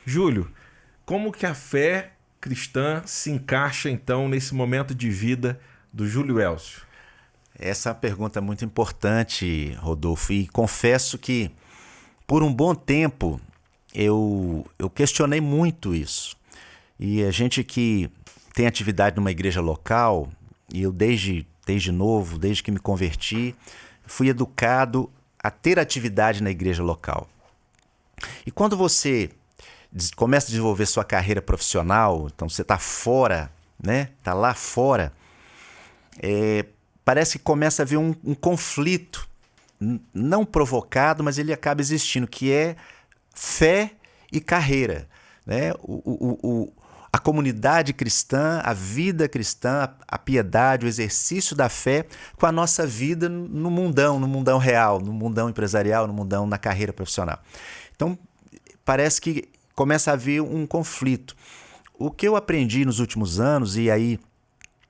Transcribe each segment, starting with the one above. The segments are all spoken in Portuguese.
Júlio, como que a fé cristã se encaixa então nesse momento de vida do Júlio Elcio? Essa é uma pergunta muito importante, Rodolfo, e confesso que por um bom tempo eu questionei muito isso. E a gente que tem atividade numa igreja local, e eu desde novo, desde que me converti, fui educado a ter atividade na igreja local. E quando você começa a desenvolver sua carreira profissional, então você está fora, né? Está lá fora, parece que começa a haver um conflito, não provocado, mas ele acaba existindo, que é fé e carreira. Né? A comunidade cristã, a vida cristã, a piedade, o exercício da fé com a nossa vida no mundão real, no mundão empresarial, no mundão na carreira profissional. Então, parece que começa a haver um conflito. O que eu aprendi nos últimos anos, e aí,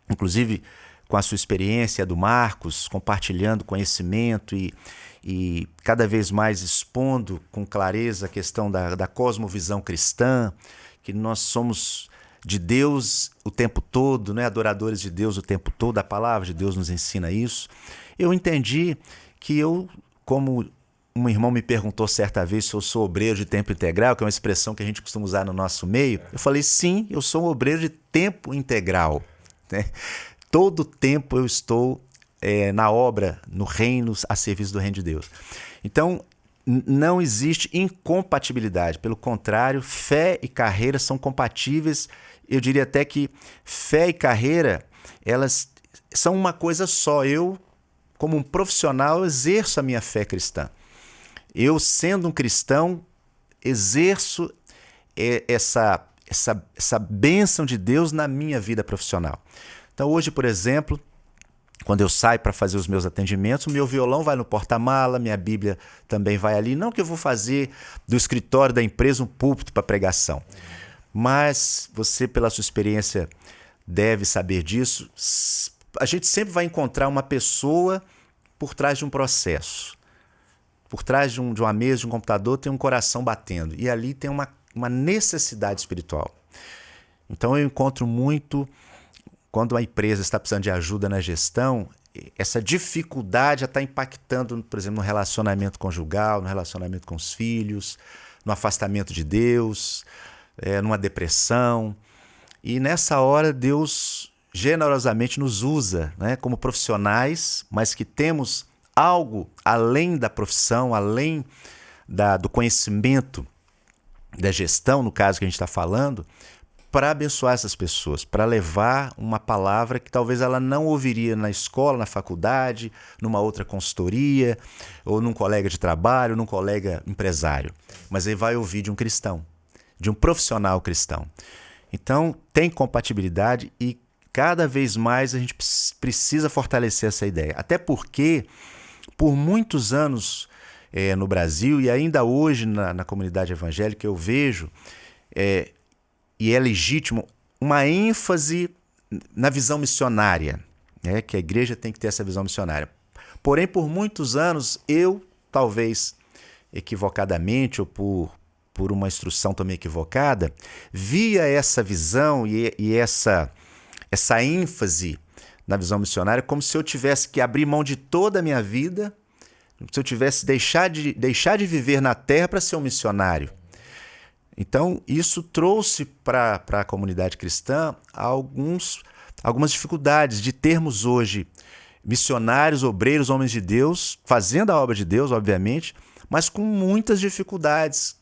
inclusive com a sua experiência do Marcos, compartilhando conhecimento e cada vez mais expondo com clareza a questão da cosmovisão cristã, que nós somos de Deus o tempo todo, né? Adoradores de Deus o tempo todo, a palavra de Deus nos ensina isso. Eu entendi que como um irmão me perguntou certa vez se eu sou obreiro de tempo integral, que é uma expressão que a gente costuma usar no nosso meio, eu falei, sim, eu sou um obreiro de tempo integral. Né? Todo tempo eu estou na obra, no reino, a serviço do reino de Deus. Então, não existe incompatibilidade. Pelo contrário, fé e carreira são compatíveis. Eu diria até que fé e carreira, elas são uma coisa só. Eu, como um profissional, exerço a minha fé cristã. Eu, sendo um cristão, exerço essa bênção de Deus na minha vida profissional. Então, hoje, por exemplo, quando eu saio para fazer os meus atendimentos, o meu violão vai no porta-mala, minha Bíblia também vai ali. Não que eu vou fazer do escritório da empresa um púlpito para pregação, mas você, pela sua experiência, deve saber disso. A gente sempre vai encontrar uma pessoa por trás de um processo. Por trás de uma mesa, de um computador, tem um coração batendo. E ali tem uma necessidade espiritual. Então eu encontro muito, quando a empresa está precisando de ajuda na gestão, essa dificuldade já está impactando, por exemplo, no relacionamento conjugal, no relacionamento com os filhos, no afastamento de Deus, numa depressão. E nessa hora Deus generosamente nos usa, né, como profissionais, mas que temos algo além da profissão, além do conhecimento da gestão, no caso que a gente está falando, para abençoar essas pessoas, para levar uma palavra que talvez ela não ouviria na escola, na faculdade, numa outra consultoria, ou num colega de trabalho, num colega empresário. Mas ele vai ouvir de um cristão, de um profissional cristão. Então, tem compatibilidade e cada vez mais a gente precisa fortalecer essa ideia. Até porque, por muitos anos no Brasil, e ainda hoje na comunidade evangélica, eu vejo... e é legítimo, uma ênfase na visão missionária, né? Que a igreja tem que ter essa visão missionária. Porém, por muitos anos, eu, talvez equivocadamente ou por uma instrução também equivocada, via essa visão e essa ênfase na visão missionária como se eu tivesse que abrir mão de toda a minha vida, se eu tivesse deixar de viver na terra para ser um missionário. Então, isso trouxe para a comunidade cristã algumas dificuldades de termos hoje missionários, obreiros, homens de Deus, fazendo a obra de Deus, obviamente, mas com muitas dificuldades,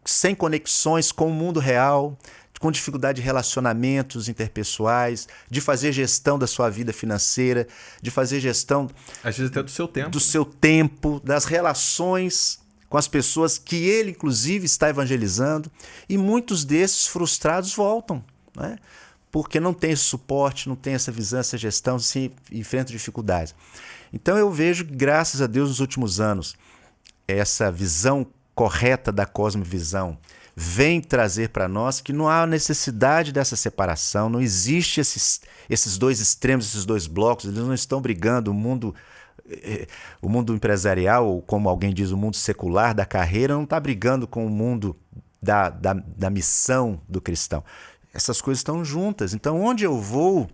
sem conexões com o mundo real, com dificuldade de relacionamentos interpessoais, de fazer gestão da sua vida financeira, de fazer gestão... Às vezes até do seu tempo. Do seu tempo, das relações com as pessoas que ele, inclusive, está evangelizando. E muitos desses frustrados voltam, né? Porque não tem esse suporte, não tem essa visão, essa gestão, se enfrenta dificuldades. Então eu vejo que, graças a Deus, nos últimos anos, essa visão correta da cosmovisão vem trazer para nós que não há necessidade dessa separação, não existe esses dois extremos, esses dois blocos, eles não estão brigando. O mundo empresarial, ou como alguém diz, o mundo secular da carreira, não está brigando com o mundo da missão do cristão. Essas coisas estão juntas. Então, onde eu vou,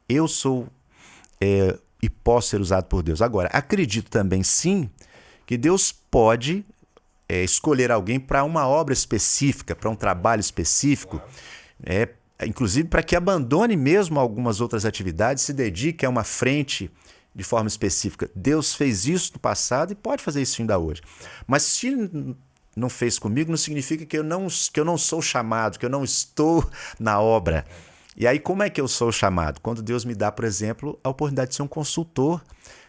eu sou e posso ser usado por Deus. Agora, acredito também, sim, que Deus pode escolher alguém para uma obra específica, para um trabalho específico, inclusive para que abandone mesmo algumas outras atividades, se dedique a uma frente de forma específica. Deus fez isso no passado e pode fazer isso ainda hoje. Mas se não fez comigo, não significa que eu não sou chamado, que eu não estou na obra. E aí, como é que eu sou chamado? Quando Deus me dá, por exemplo, a oportunidade de ser um consultor,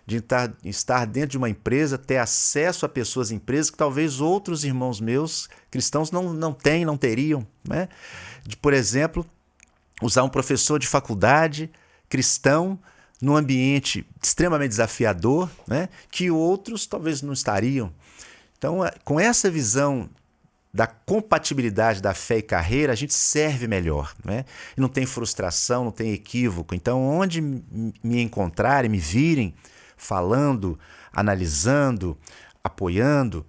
de estar dentro de uma empresa, ter acesso a pessoas, empresas que talvez outros irmãos meus, cristãos, não têm, não teriam. Né? De, por exemplo, usar um professor de faculdade cristão num ambiente extremamente desafiador, né? Que outros talvez não estariam. Então, com essa visão da compatibilidade da fé e carreira, a gente serve melhor, né? E não tem frustração, não tem equívoco. Então, onde me encontrarem, me virem falando, analisando, apoiando,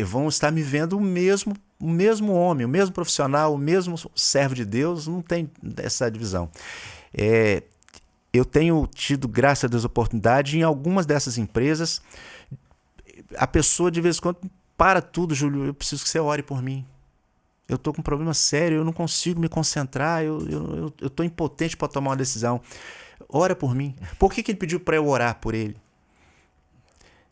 vão estar me vendo o mesmo homem, o mesmo profissional, o mesmo servo de Deus. Não tem essa divisão. Eu tenho tido, graças a Deus, oportunidade em algumas dessas empresas. A pessoa, de vez em quando, para tudo, Júlio, eu preciso que você ore por mim. Eu estou com um problema sério, eu não consigo me concentrar, eu estou impotente para tomar uma decisão. Ora por mim. Por que ele pediu para eu orar por ele?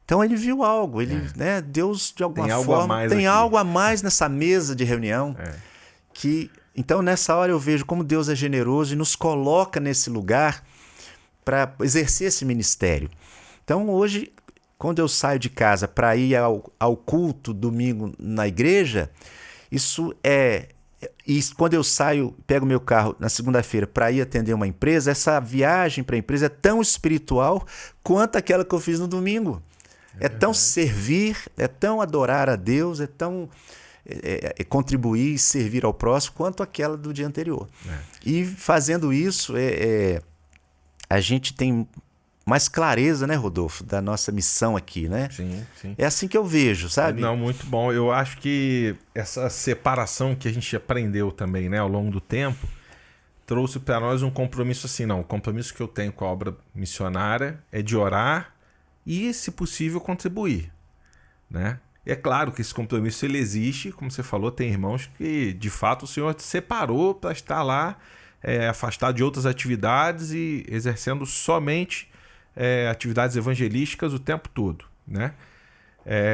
Então ele viu algo, né, Deus, de alguma forma, tem algo a mais nessa mesa de reunião. Então, nessa hora eu vejo como Deus é generoso e nos coloca nesse lugar para exercer esse ministério. Então, hoje, quando eu saio de casa para ir ao culto domingo na igreja, e quando eu saio, pego meu carro na segunda-feira para ir atender uma empresa, essa viagem para a empresa é tão espiritual quanto aquela que eu fiz no domingo. É tão servir, é tão adorar a Deus, é tão contribuir e servir ao próximo quanto aquela do dia anterior. E fazendo isso, a gente tem mais clareza, né, Rodolfo, da nossa missão aqui, né? Sim. É assim que eu vejo, sabe? Não, muito bom. Eu acho que essa separação que a gente aprendeu também, né, ao longo do tempo, trouxe para nós um compromisso assim, não, o compromisso que eu tenho com a obra missionária é de orar e, se possível, contribuir, né? É claro que esse compromisso ele existe, como você falou, tem irmãos que, de fato, o Senhor te separou para estar lá, afastado de outras atividades e exercendo somente atividades evangelísticas o tempo todo, né?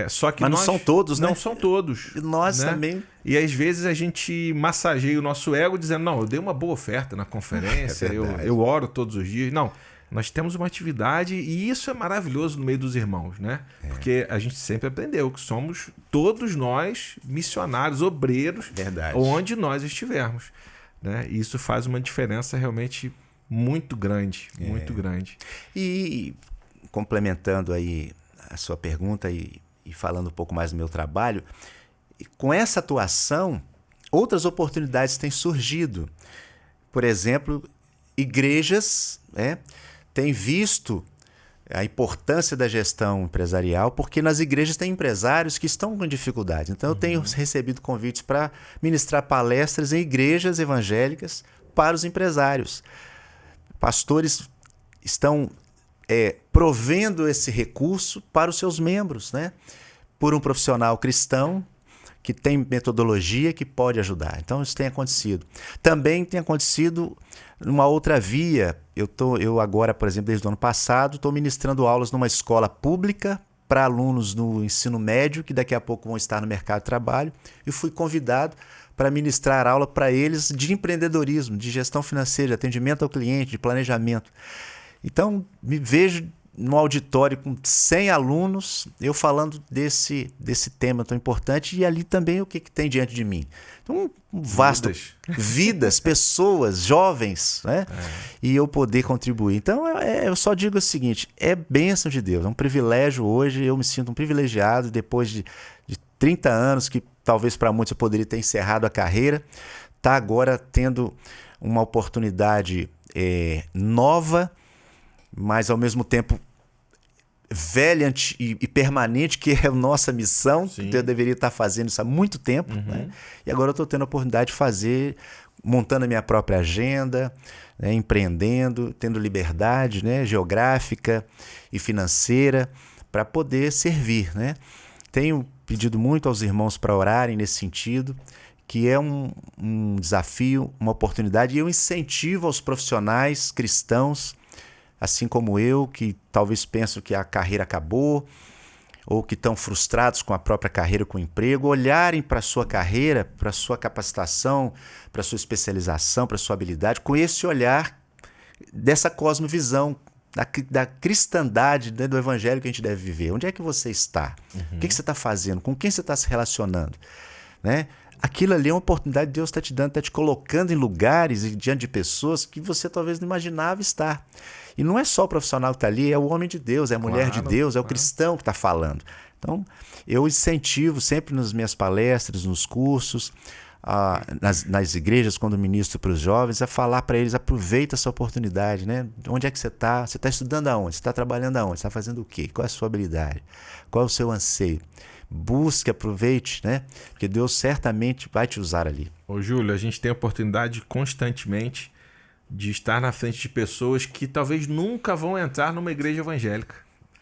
Só que mas não são todos, né? Não são todos. E nós, né, também. E às vezes a gente massageia o nosso ego dizendo, não, eu dei uma boa oferta na conferência, eu oro todos os dias. Não, nós temos uma atividade e isso é maravilhoso no meio dos irmãos, né? Porque a gente sempre aprendeu que somos todos nós missionários, obreiros, onde nós estivermos, né? E isso faz uma diferença realmente muito grande, muito grande. E complementando aí a sua pergunta e falando um pouco mais do meu trabalho, com essa atuação, outras oportunidades têm surgido. Por exemplo, igrejas têm visto a importância da gestão empresarial, porque nas igrejas tem empresários que estão com dificuldades. Então, eu tenho recebido convites para ministrar palestras em igrejas evangélicas para os empresários. Pastores estão provendo esse recurso para os seus membros, né? Por um profissional cristão que tem metodologia que pode ajudar. Então, isso tem acontecido. Também tem acontecido numa outra via. Eu agora, por exemplo, desde o ano passado, estou ministrando aulas numa escola pública para alunos no ensino médio, que daqui a pouco vão estar no mercado de trabalho, e fui convidado para ministrar aula para eles de empreendedorismo, de gestão financeira, de atendimento ao cliente, de planejamento. Então, me vejo no auditório com 100 alunos, eu falando desse tema tão importante, e ali também o que tem diante de mim. Então, um vasto... Vidas, pessoas, jovens, né? E eu poder contribuir. Então, eu só digo o seguinte, é bênção de Deus, é um privilégio hoje, eu me sinto um privilegiado depois de 30 anos, que talvez para muitos eu poderia ter encerrado a carreira, tá agora tendo uma oportunidade nova, mas ao mesmo tempo velha e permanente, que é a nossa missão, Sim. que eu deveria estar fazendo isso há muito tempo, né? E agora eu estou tendo a oportunidade de fazer, montando a minha própria agenda, né? Empreendendo, tendo liberdade, né? Geográfica e financeira para poder servir, né? Tenho pedido muito aos irmãos para orarem nesse sentido, que é um desafio, uma oportunidade, e eu incentivo aos profissionais cristãos, assim como eu, que talvez pensam que a carreira acabou, ou que estão frustrados com a própria carreira, com o emprego, olharem para a sua carreira, para a sua capacitação, para a sua especialização, para a sua habilidade, com esse olhar dessa cosmovisão, da cristandade, né, do evangelho que a gente deve viver. Onde é que você está? O que você está fazendo? Com quem você está se relacionando? Né? Aquilo ali é uma oportunidade que Deus está te dando, está te colocando em lugares e diante de pessoas que você talvez não imaginava estar. E não é só o profissional que está ali, é o homem de Deus, é a mulher de Deus, é o cristão que está falando. Então, eu incentivo sempre nas minhas palestras, nos cursos, nas igrejas, quando ministro para os jovens, a falar para eles: aproveita essa oportunidade, né? Onde é que você está? Você está estudando aonde? Você está trabalhando aonde? Você está fazendo o quê? Qual é a sua habilidade? Qual é o seu anseio? Busque, aproveite, né? Porque Deus certamente vai te usar ali. Ô, Júlio, a gente tem a oportunidade constantemente de estar na frente de pessoas que talvez nunca vão entrar numa igreja evangélica.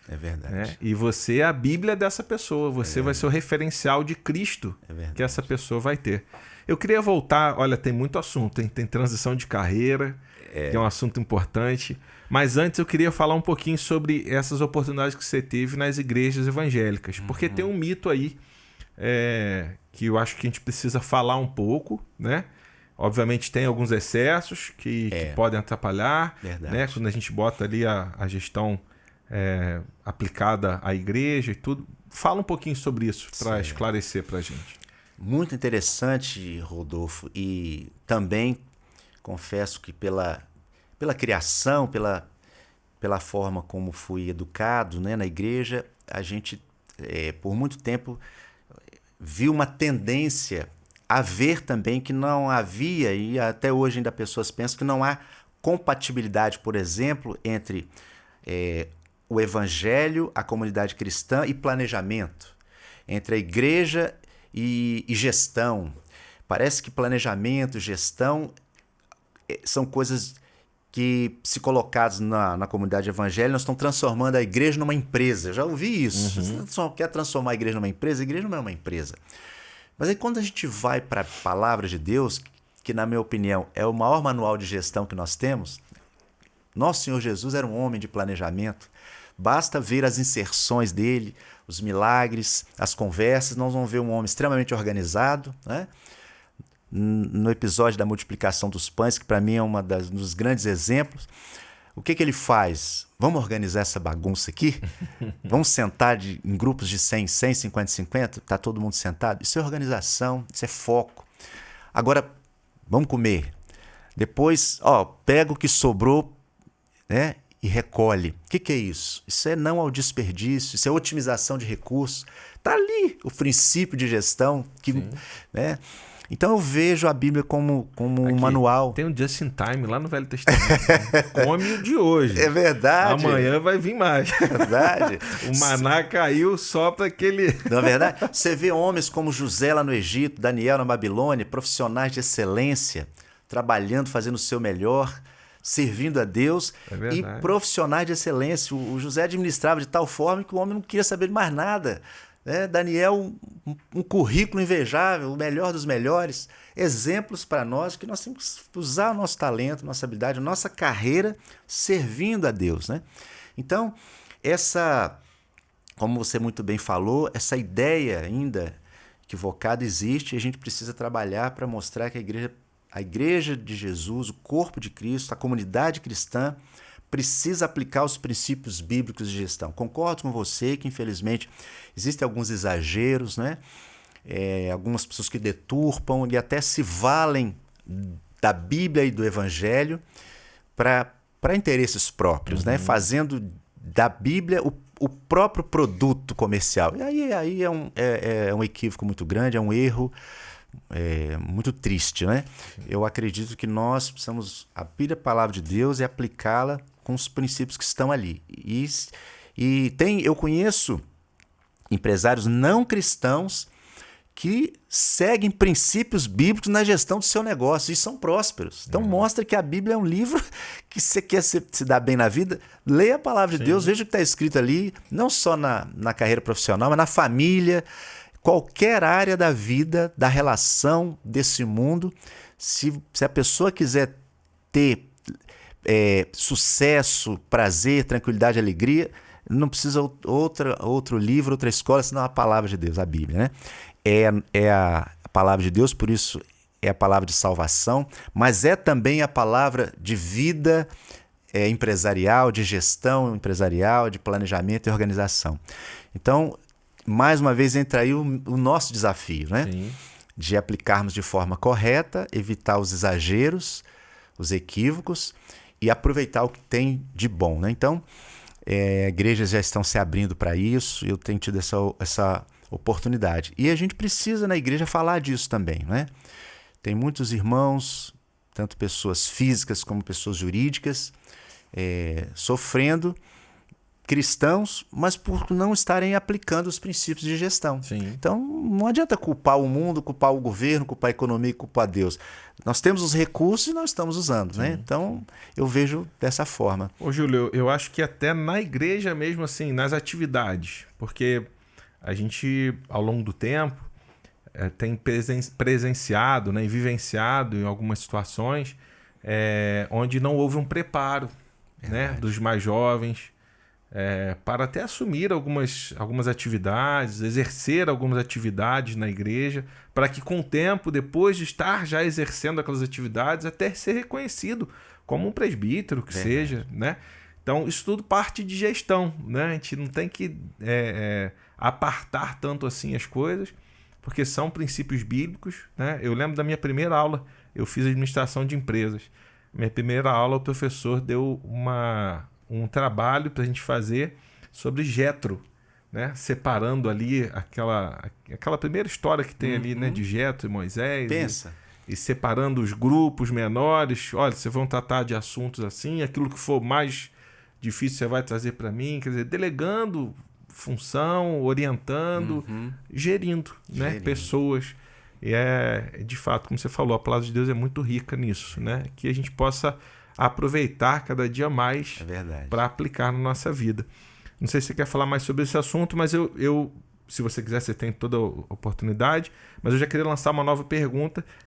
É verdade. Né? E você é a Bíblia dessa pessoa. Você vai ser o referencial de Cristo que essa pessoa vai ter. Eu queria voltar, olha, tem muito assunto, tem transição de carreira, que é um assunto importante. Mas antes eu queria falar um pouquinho sobre essas oportunidades que você teve nas igrejas evangélicas. Porque tem um mito aí que eu acho que a gente precisa falar um pouco, né? Obviamente tem alguns excessos que podem atrapalhar, né? Quando a gente bota ali a gestão aplicada à igreja e tudo. Fala um pouquinho sobre isso para esclarecer para a gente. Muito interessante, Rodolfo, e também confesso que pela criação, pela forma como fui educado, né, na igreja, a gente por muito tempo viu uma tendência a ver também que não havia, e até hoje ainda pessoas pensam que não há compatibilidade, por exemplo, entre o evangelho, a comunidade cristã e planejamento, entre a igreja e gestão. Parece que planejamento, gestão são coisas que, se colocados na comunidade evangélica, nós estamos transformando a igreja numa empresa. Eu já ouvi isso. Você só quer transformar a igreja numa empresa? A igreja não é uma empresa. Mas aí quando a gente vai para a palavra de Deus, que na minha opinião é o maior manual de gestão que nós temos, nosso Senhor Jesus era um homem de planejamento. Basta ver as inserções dele, os milagres, as conversas, nós vamos ver um homem extremamente organizado, né? No episódio da multiplicação dos pães, que para mim é um dos grandes exemplos, o que ele faz? Vamos organizar essa bagunça aqui? Vamos sentar em grupos de 100, 50, 50? Está todo mundo sentado? Isso é organização, isso é foco. Agora, vamos comer. Depois, pega o que sobrou, né, e recolhe. O que é isso? Isso é não ao desperdício, isso é otimização de recursos. Está ali o princípio de gestão, né? Então eu vejo a Bíblia como um manual. Tem um just in time lá no Velho Testamento. Né? Come o de hoje. É verdade. Amanhã vai vir mais. É verdade. O maná caiu só para aquele... Não é verdade? Você vê homens como José lá no Egito, Daniel na Babilônia, profissionais de excelência, trabalhando, fazendo o seu melhor, servindo a Deus, e profissionais de excelência. O José administrava de tal forma que o homem não queria saber de mais nada. Daniel, um currículo invejável, o melhor dos melhores. Exemplos para nós que nós temos que usar o nosso talento, nossa habilidade, a nossa carreira servindo a Deus, né? Então, como você muito bem falou, essa ideia ainda equivocada existe e a gente precisa trabalhar para mostrar que a igreja de Jesus, o corpo de Cristo, a comunidade cristã, precisa aplicar os princípios bíblicos de gestão. Concordo com você que, infelizmente, existem alguns exageros, né? Algumas pessoas que deturpam e até se valem da Bíblia e do Evangelho para interesses próprios, né? Fazendo da Bíblia o próprio produto comercial. E aí é um equívoco muito grande, é um erro muito triste, né? Eu acredito que nós precisamos abrir a palavra de Deus e aplicá-la com os princípios que estão ali. E eu conheço empresários não cristãos que seguem princípios bíblicos na gestão do seu negócio e são prósperos. Então mostra que a Bíblia é um livro que você quer se dar bem na vida, leia a palavra de Deus, veja o que está escrito ali, não só na carreira profissional, mas na família, qualquer área da vida, da relação desse mundo. Se a pessoa quiser ter sucesso, prazer, tranquilidade, alegria, não precisa outro livro, outra escola, senão a palavra de Deus, a Bíblia, né? É a palavra de Deus, por isso é a palavra de salvação, mas é também a palavra de vida empresarial, de gestão empresarial, de planejamento e organização. Então, mais uma vez, entra aí o nosso desafio, né? Sim. De aplicarmos de forma correta, evitar os exageros, os equívocos e aproveitar o que tem de bom, né? Então, igrejas já estão se abrindo para isso, eu tenho tido essa oportunidade. E a gente precisa na igreja falar disso também, né? Tem muitos irmãos, tanto pessoas físicas como pessoas jurídicas, sofrendo, cristãos, mas por não estarem aplicando os princípios de gestão. Sim. Então, não adianta culpar o mundo, culpar o governo, culpar a economia, culpar Deus. Nós temos os recursos e nós estamos usando, né? Então, eu vejo dessa forma. Ô, Júlio, eu acho que até na igreja mesmo, assim, nas atividades, porque a gente, ao longo do tempo, tem presenciado, né, e vivenciado em algumas situações onde não houve um preparo, né, dos mais jovens para até assumir algumas atividades, exercer algumas atividades na igreja, para que com o tempo, depois de estar já exercendo aquelas atividades, até ser reconhecido como um presbítero, que seja, né? Então, isso tudo parte de gestão, né? A gente não tem que apartar tanto assim as coisas, porque são princípios bíblicos, né? Eu lembro da minha primeira aula, eu fiz administração de empresas. Minha primeira aula, o professor deu um trabalho para a gente fazer sobre Jetro, né? Separando ali aquela primeira história que tem ali, né? De Jetro e Moisés. Pensa. E separando os grupos menores. Olha, vocês vão tratar de assuntos assim, aquilo que for mais difícil você vai trazer para mim. Quer dizer, delegando função, orientando, gerindo, né? Pessoas. E de fato, como você falou, a palavra de Deus é muito rica nisso, né? Que a gente possa aproveitar cada dia mais para aplicar na nossa vida. Não sei se você quer falar mais sobre esse assunto, mas eu se você quiser, você tem toda a oportunidade, mas eu já queria lançar uma nova pergunta,